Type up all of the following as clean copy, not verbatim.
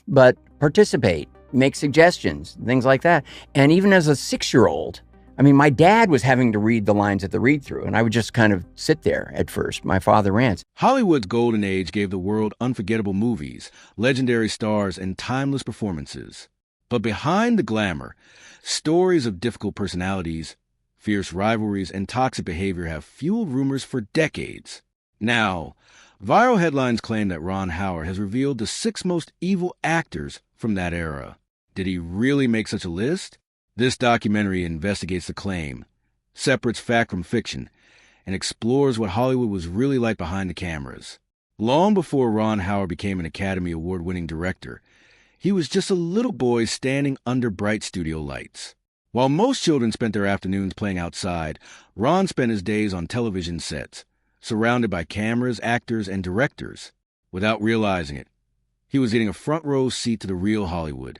but participate, make suggestions, things like that. And even as a 6-year-old, I mean, my dad was having to read the lines at the read-through, and I would just kind of sit there at first. My father rants. Hollywood's golden age gave the world unforgettable movies, legendary stars, and timeless performances. But behind the glamour, stories of difficult personalities, fierce rivalries, and toxic behavior have fueled rumors for decades. Now, viral headlines claim that Ron Howard has revealed the 6 most evil actors from that era. Did he really make such a list? This documentary investigates the claim, separates fact from fiction, and explores what Hollywood was really like behind the cameras. Long before Ron Howard became an Academy Award-winning director, he was just a little boy standing under bright studio lights. While most children spent their afternoons playing outside, Ron spent his days on television sets, surrounded by cameras, actors, and directors. Without realizing it, he was getting a front-row seat to the real Hollywood,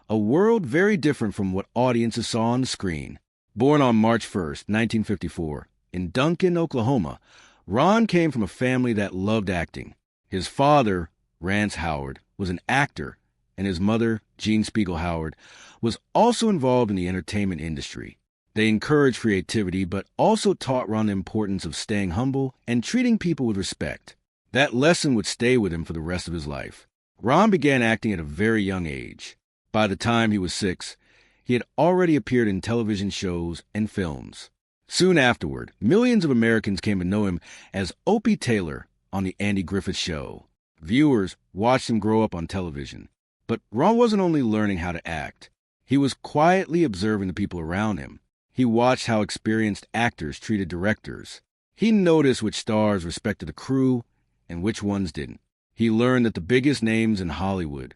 a world very different from what audiences saw on the screen. Born on March 1st, 1954, in Duncan, Oklahoma, Ron came from a family that loved acting. His father, Rance Howard, was an actor, and his mother, Jean Spiegel Howard, was also involved in the entertainment industry. They encouraged creativity, but also taught Ron the importance of staying humble and treating people with respect. That lesson would stay with him for the rest of his life. Ron began acting at a very young age. By the time he was 6, he had already appeared in television shows and films. Soon afterward, millions of Americans came to know him as Opie Taylor on The Andy Griffith Show. Viewers watched him grow up on television. But Ron wasn't only learning how to act. He was quietly observing the people around him. He watched how experienced actors treated directors. He noticed which stars respected the crew and which ones didn't. He learned that the biggest names in Hollywood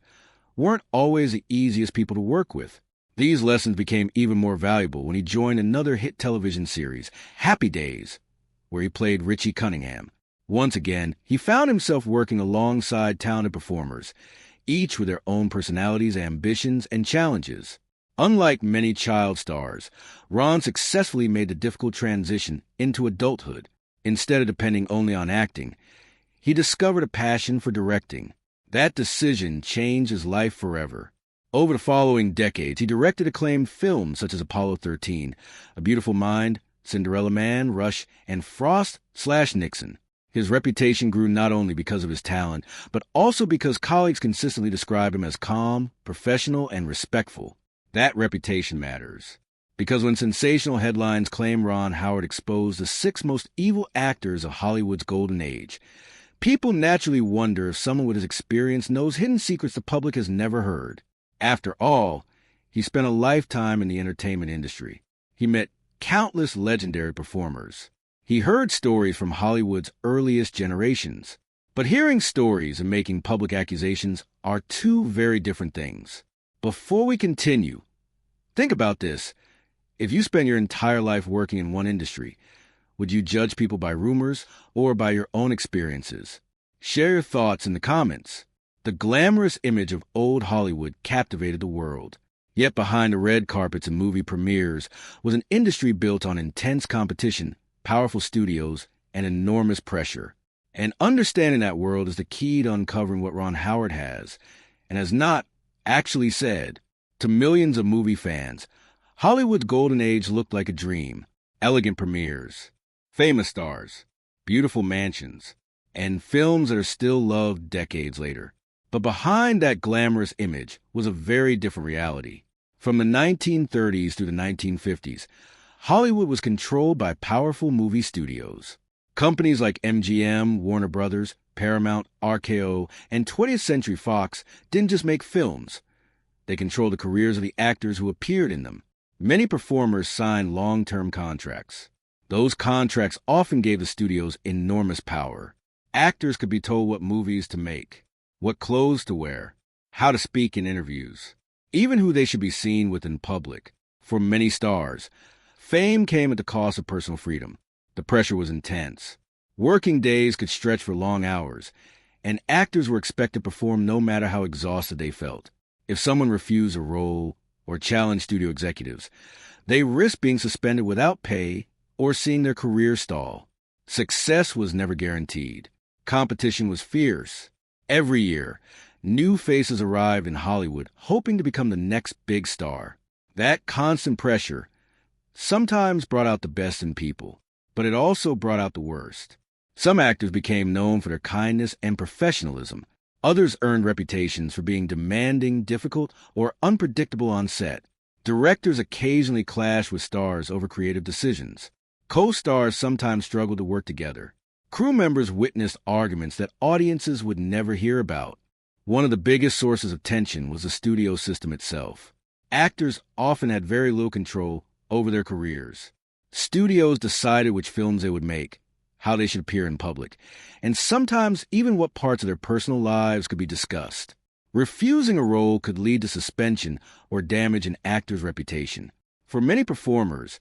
weren't always the easiest people to work with. These lessons became even more valuable when he joined another hit television series, Happy Days, where he played Richie Cunningham. Once again, he found himself working alongside talented performers, each with their own personalities, ambitions, and challenges. Unlike many child stars, Ron successfully made the difficult transition into adulthood. Instead of depending only on acting, he discovered a passion for directing. That decision changed his life forever. Over the following decades, he directed acclaimed films such as Apollo 13, A Beautiful Mind, Cinderella Man, Rush, and Frost/Nixon. His reputation grew not only because of his talent, but also because colleagues consistently described him as calm, professional, and respectful. That reputation matters. Because when sensational headlines claim Ron Howard exposed the 6 most evil actors of Hollywood's golden age, people naturally wonder if someone with his experience knows hidden secrets the public has never heard. After all, he spent a lifetime in the entertainment industry. He met countless legendary performers. He heard stories from Hollywood's earliest generations. But hearing stories and making public accusations are 2 very different things. Before we continue, think about this. If you spend your entire life working in one industry, would you judge people by rumors or by your own experiences? Share your thoughts in the comments. The glamorous image of old Hollywood captivated the world. Yet behind the red carpets and movie premieres was an industry built on intense competition, powerful studios, and enormous pressure. And understanding that world is the key to uncovering what Ron Howard has, and has not actually said. To millions of movie fans, Hollywood's golden age looked like a dream. Elegant premieres, famous stars, beautiful mansions, and films that are still loved decades later. But behind that glamorous image was a very different reality. From the 1930s through the 1950s, Hollywood was controlled by powerful movie studios. Companies like MGM, Warner Brothers, Paramount, RKO, and 20th Century Fox didn't just make films. They controlled the careers of the actors who appeared in them. Many performers signed long-term contracts. Those contracts often gave the studios enormous power. Actors could be told what movies to make, what clothes to wear, how to speak in interviews, even who they should be seen with in public. For many stars, fame came at the cost of personal freedom. The pressure was intense. Working days could stretch for long hours, and actors were expected to perform no matter how exhausted they felt. If someone refused a role or challenged studio executives, they risked being suspended without pay or seeing their career stall. Success was never guaranteed. Competition was fierce. Every year, new faces arrived in Hollywood, hoping to become the next big star. That constant pressure sometimes brought out the best in people, but it also brought out the worst. Some actors became known for their kindness and professionalism. Others earned reputations for being demanding, difficult, or unpredictable on set. Directors occasionally clashed with stars over creative decisions. Co-stars sometimes struggled to work together. Crew members witnessed arguments that audiences would never hear about. One of the biggest sources of tension was the studio system itself. Actors often had very little control over their careers. Studios decided which films they would make, how they should appear in public, and sometimes even what parts of their personal lives could be discussed. Refusing a role could lead to suspension or damage an actor's reputation. For many performers,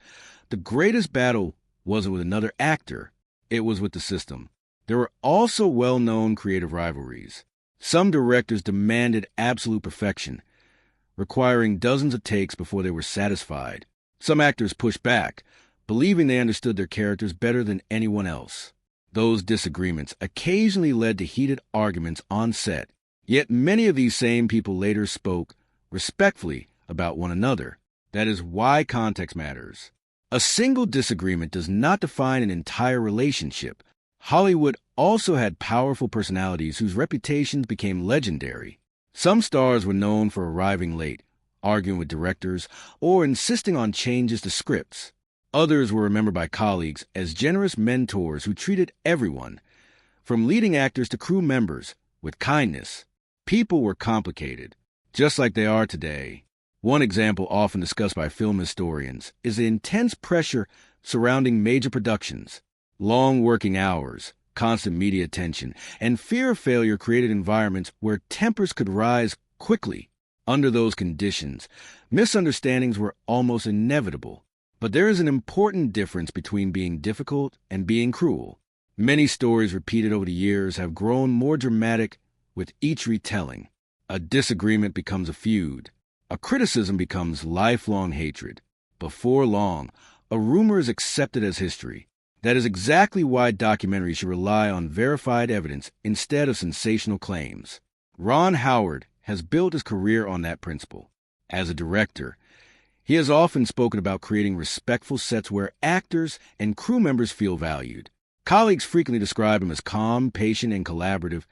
the greatest battle wasn't with another actor, it was with the system. There were also well-known creative rivalries. Some directors demanded absolute perfection, requiring dozens of takes before they were satisfied. Some actors pushed back, believing they understood their characters better than anyone else. Those disagreements occasionally led to heated arguments on set, yet many of these same people later spoke respectfully about one another. That is why context matters. A single disagreement does not define an entire relationship. Hollywood also had powerful personalities whose reputations became legendary. Some stars were known for arriving late, arguing with directors, or insisting on changes to scripts. Others were remembered by colleagues as generous mentors who treated everyone, from leading actors to crew members, with kindness. People were complicated, just like they are today. One example often discussed by film historians is the intense pressure surrounding major productions. Long working hours, constant media attention, and fear of failure created environments where tempers could rise quickly. Under those conditions, misunderstandings were almost inevitable. But there is an important difference between being difficult and being cruel. Many stories repeated over the years have grown more dramatic with each retelling. A disagreement becomes a feud. A criticism becomes lifelong hatred. Before long, a rumor is accepted as history. That is exactly why documentaries should rely on verified evidence instead of sensational claims. Ron Howard has built his career on that principle. As a director, he has often spoken about creating respectful sets where actors and crew members feel valued. Colleagues frequently describe him as calm, patient, and collaborative,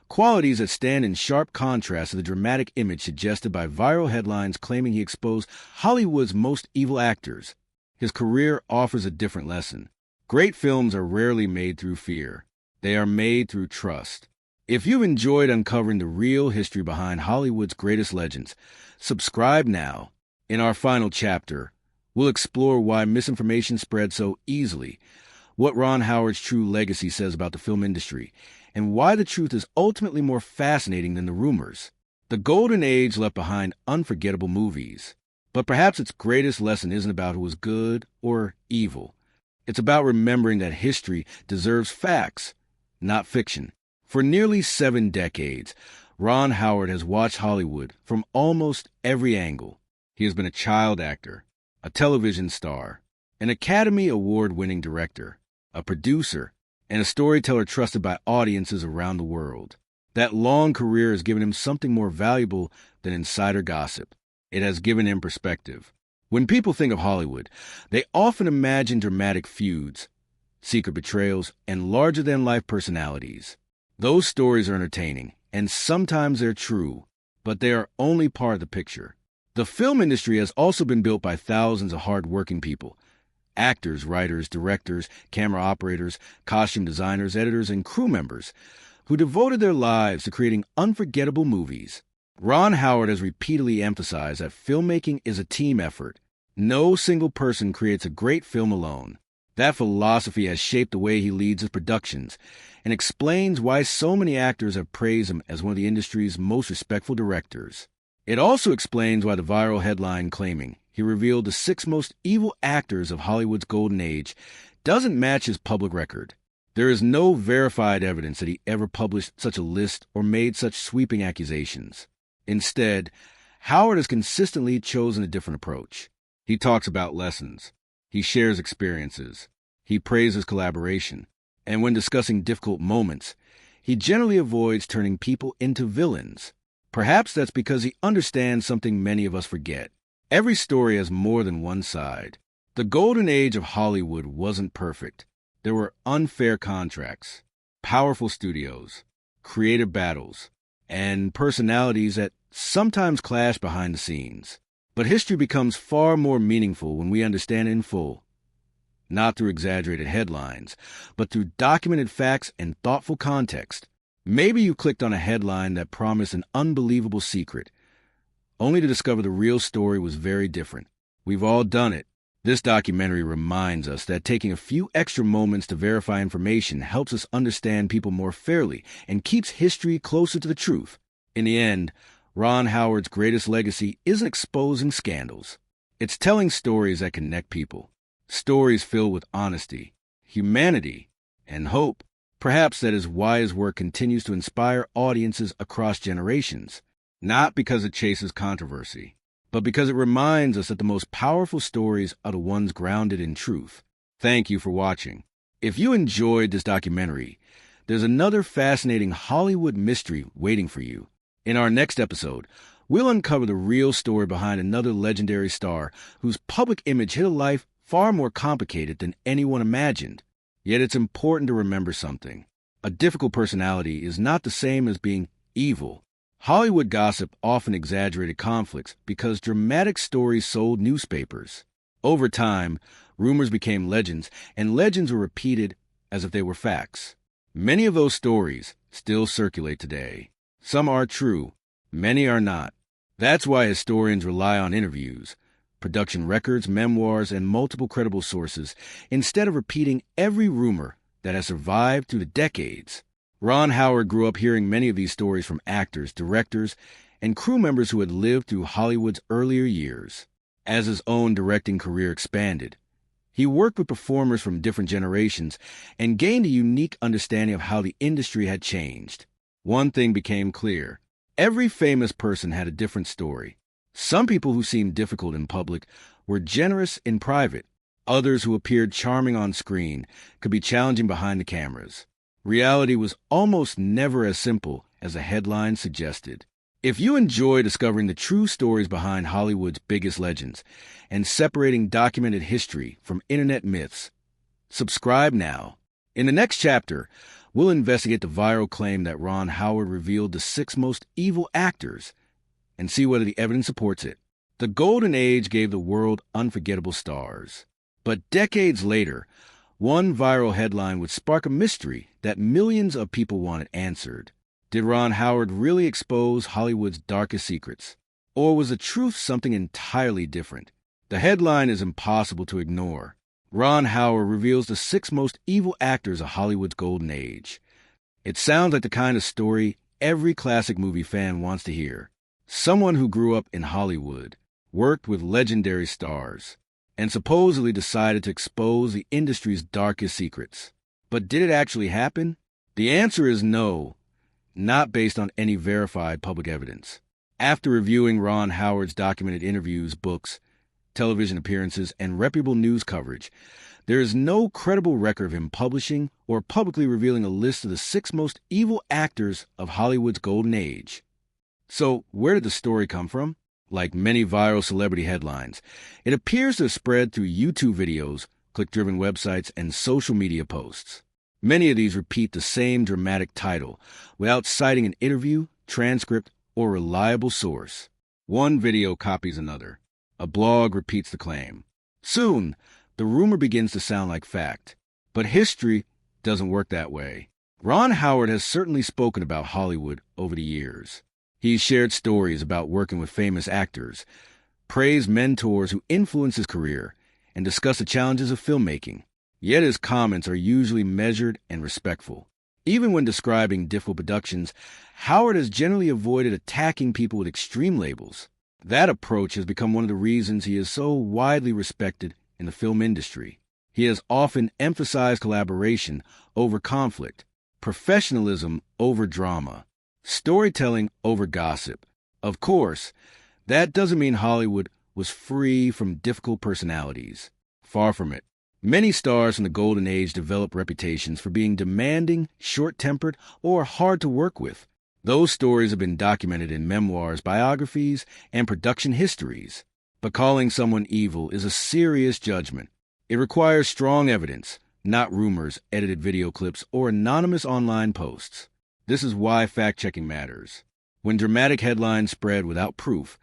qualities that stand in sharp contrast to the dramatic image suggested by viral headlines claiming he exposed Hollywood's most evil actors. His career offers a different lesson. Great films are rarely made through fear. They are made through trust. If you've enjoyed uncovering the real history behind Hollywood's greatest legends, subscribe now. In our final chapter, we'll explore why misinformation spread so easily, what Ron Howard's true legacy says about the film industry, and why the truth is ultimately more fascinating than the rumors. The golden age left behind unforgettable movies. But perhaps its greatest lesson isn't about who was good or evil. It's about remembering that history deserves facts, not fiction. For nearly 7 decades, Ron Howard has watched Hollywood from almost every angle. He has been a child actor, a television star, an Academy Award-winning director, a producer, and a storyteller trusted by audiences around the world. That long career has given him something more valuable than insider gossip. It has given him perspective. When people think of Hollywood, they often imagine dramatic feuds, secret betrayals, and larger-than-life personalities. Those stories are entertaining, and sometimes they're true, but they are only part of the picture. The film industry has also been built by thousands of hard-working people. Actors, writers, directors, camera operators, costume designers, editors, and crew members who devoted their lives to creating unforgettable movies. Ron Howard has repeatedly emphasized that filmmaking is a team effort. No single person creates a great film alone. That philosophy has shaped the way he leads his productions and explains why so many actors have praised him as one of the industry's most respectful directors. It also explains why the viral headline claiming he revealed the 6 most evil actors of Hollywood's golden age doesn't match his public record. There is no verified evidence that he ever published such a list or made such sweeping accusations. Instead, Howard has consistently chosen a different approach. He talks about lessons. He shares experiences. He praises collaboration. And when discussing difficult moments, he generally avoids turning people into villains. Perhaps that's because he understands something many of us forget. Every story has more than one side. The golden age of Hollywood wasn't perfect. There were unfair contracts, powerful studios, creative battles, and personalities that sometimes clash behind the scenes. But history becomes far more meaningful when we understand it in full. Not through exaggerated headlines, but through documented facts and thoughtful context. Maybe you clicked on a headline that promised an unbelievable secret, only to discover the real story was very different. We've all done it. This documentary reminds us that taking a few extra moments to verify information helps us understand people more fairly and keeps history closer to the truth. In the end, Ron Howard's greatest legacy isn't exposing scandals. It's telling stories that connect people. Stories filled with honesty, humanity, and hope. Perhaps that is why his work continues to inspire audiences across generations. Not because it chases controversy, but because it reminds us that the most powerful stories are the ones grounded in truth. Thank you for watching. If you enjoyed this documentary, there's another fascinating Hollywood mystery waiting for you. In our next episode, we'll uncover the real story behind another legendary star whose public image hid a life far more complicated than anyone imagined. Yet it's important to remember something. A difficult personality is not the same as being evil. Hollywood gossip often exaggerated conflicts because dramatic stories sold newspapers. Over time, rumors became legends, and legends were repeated as if they were facts. Many of those stories still circulate today. Some are true, many are not. That's why historians rely on interviews, production records, memoirs, and multiple credible sources, instead of repeating every rumor that has survived through the decades. Ron Howard grew up hearing many of these stories from actors, directors, and crew members who had lived through Hollywood's earlier years. As his own directing career expanded, he worked with performers from different generations and gained a unique understanding of how the industry had changed. One thing became clear. Every famous person had a different story. Some people who seemed difficult in public were generous in private. Others who appeared charming on screen could be challenging behind the cameras. Reality was almost never as simple as a headline suggested. If you enjoy discovering the true stories behind Hollywood's biggest legends and separating documented history from internet myths, subscribe now. In the next chapter, we'll investigate the viral claim that Ron Howard revealed the 6 most evil actors and see whether the evidence supports it. The Golden Age gave the world unforgettable stars. But decades later, one viral headline would spark a mystery that millions of people wanted answered. Did Ron Howard really expose Hollywood's darkest secrets? Or was the truth something entirely different? The headline is impossible to ignore. Ron Howard reveals the 6 most evil actors of Hollywood's golden age. It sounds like the kind of story every classic movie fan wants to hear. Someone who grew up in Hollywood, worked with legendary stars, and supposedly decided to expose the industry's darkest secrets. But did it actually happen? The answer is no, not based on any verified public evidence. After reviewing Ron Howard's documented interviews, books, television appearances, and reputable news coverage, there is no credible record of him publishing or publicly revealing a list of the 6 most evil actors of Hollywood's golden age. So, where did the story come from? Like many viral celebrity headlines, it appears to have spread through YouTube videos, click-driven websites, and social media posts. Many of these repeat the same dramatic title without citing an interview, transcript, or reliable source. One video copies another. A blog repeats the claim. Soon, the rumor begins to sound like fact. But history doesn't work that way. Ron Howard has certainly spoken about Hollywood over the years. He's shared stories about working with famous actors, praised mentors who influenced his career, and discussed the challenges of filmmaking. Yet his comments are usually measured and respectful. Even when describing difficult productions, Howard has generally avoided attacking people with extreme labels. That approach has become one of the reasons he is so widely respected in the film industry. He has often emphasized collaboration over conflict, professionalism over drama, storytelling over gossip. Of course, that doesn't mean Hollywood was free from difficult personalities. Far from it. Many stars from the Golden Age developed reputations for being demanding, short-tempered, or hard to work with. Those stories have been documented in memoirs, biographies, and production histories. But calling someone evil is a serious judgment. It requires strong evidence, not rumors, edited video clips, or anonymous online posts. This is why fact-checking matters. When dramatic headlines spread without proof,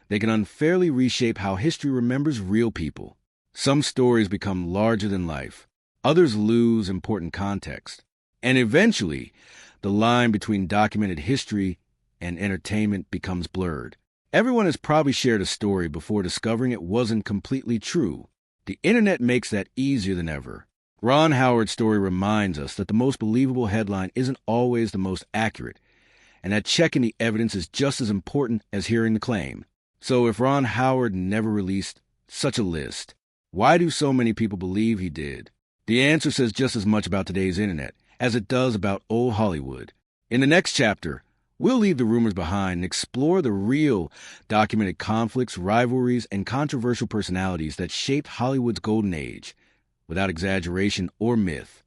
they can unfairly reshape how history remembers real people. Some stories become larger than life. Others lose important context. And eventually, the line between documented history and entertainment becomes blurred. Everyone has probably shared a story before discovering it wasn't completely true. The internet makes that easier than ever. Ron Howard's story reminds us that the most believable headline isn't always the most accurate, and that checking the evidence is just as important as hearing the claim. So if Ron Howard never released such a list, why do so many people believe he did? The answer says just as much about today's internet as it does about old Hollywood. In the next chapter, we'll leave the rumors behind and explore the real documented conflicts, rivalries, and controversial personalities that shaped Hollywood's golden age, without exaggeration or myth.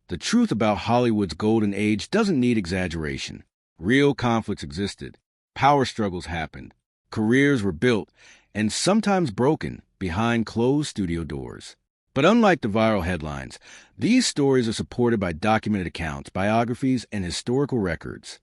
The truth about Hollywood's golden age doesn't need exaggeration. Real conflicts existed. Power struggles happened. Careers were built, and sometimes broken, behind closed studio doors. But unlike the viral headlines, these stories are supported by documented accounts, biographies, and historical records.